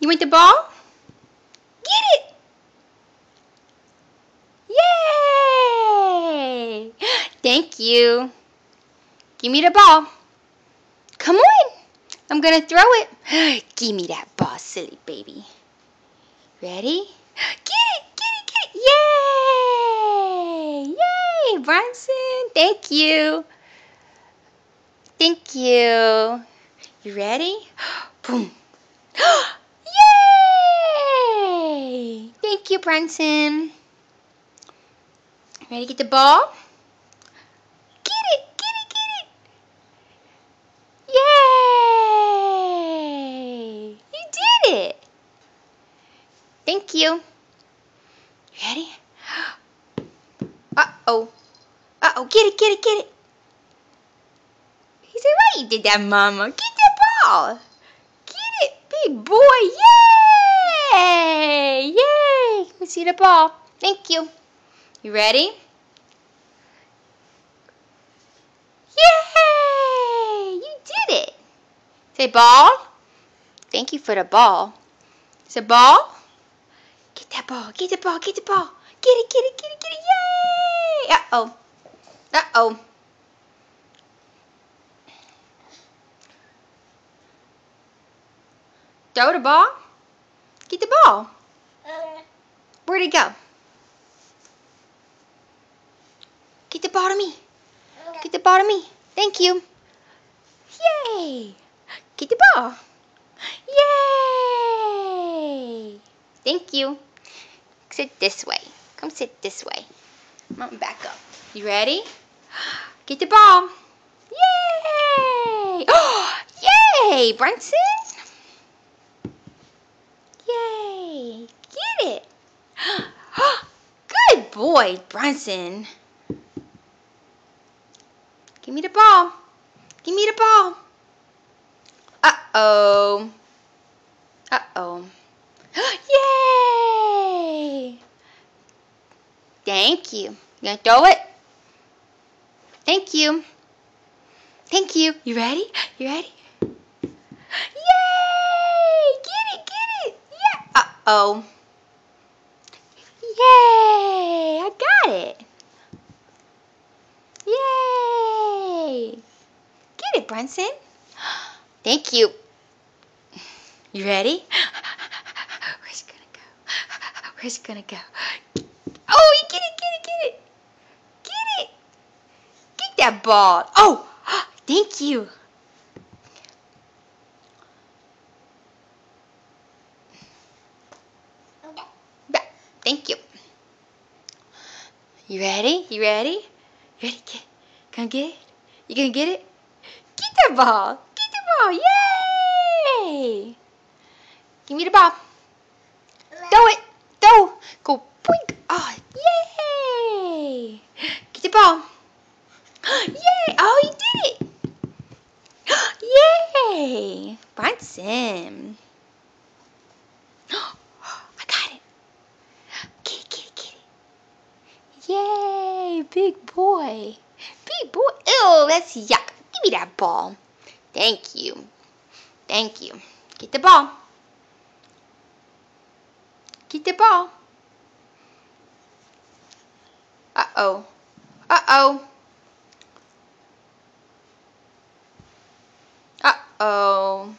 You want the ball? Get it! Yay! Thank you. Give me the ball. Come on. I'm gonna throw it. Give me that ball, silly baby. Ready? Get it! Get it! Get it! Yay! Yay! Bronson, thank you. Thank you. You ready? Boom. Yay! Thank you, Bronson. Ready to get the ball? Get it! Get it! Get it! Yay! You did it! Thank you. Ready? Uh-oh. Uh-oh. Get it! Get it! Get it! He said, why you did that, Mama? Get that ball! Get it, big boy! Yay! Yay! Let me see the ball. Thank you. You ready? Yay! You did it. Say ball. Thank you for the ball. Say ball. Get that ball. Get the ball. Get the ball. Get it. Get it. Get it. Get it. Yay! Uh-oh. Uh-oh. Throw the ball. Get the ball. Where'd it go? Get the ball to me. Get the ball to me. Thank you. Yay! Get the ball. Yay! Thank you. Sit this way. Come sit this way. Mom, back up. You ready? Get the ball. Yay! Oh, yay, Bronson. Yay! Get it. Good boy, Bronson. Give me the ball. Give me the ball. Uh-oh. Uh-oh. Yay! Thank you. You gonna throw it? Thank you. Thank you. You ready? You ready? Yay! Get it, get it. Yeah. Uh-oh. Yay! I got it. Yay! Get it, Bronson. Thank you. You ready? Where's it gonna go? Where's it gonna go? Oh, you get it, get it, get it. Get it. Get that ball. Oh, thank you. Thank you. You ready? You ready? You ready? Gonna get it? You gonna get it? Get that ball. Get the ball. Yay! Give me the ball. Throw it. Throw. Go. Boink. Oh, yay! Get the ball. Yay! Oh, you did it. Yay! Bronson. I got it. Get it, get it, get it. Yay! Big boy. Big boy. Ew, that's yuck. Give me that ball. Thank you. Thank you. Get the ball. Get the ball. Uh-oh. Uh-oh. Uh-oh.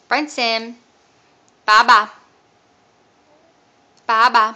Bronson. Baba. Baba.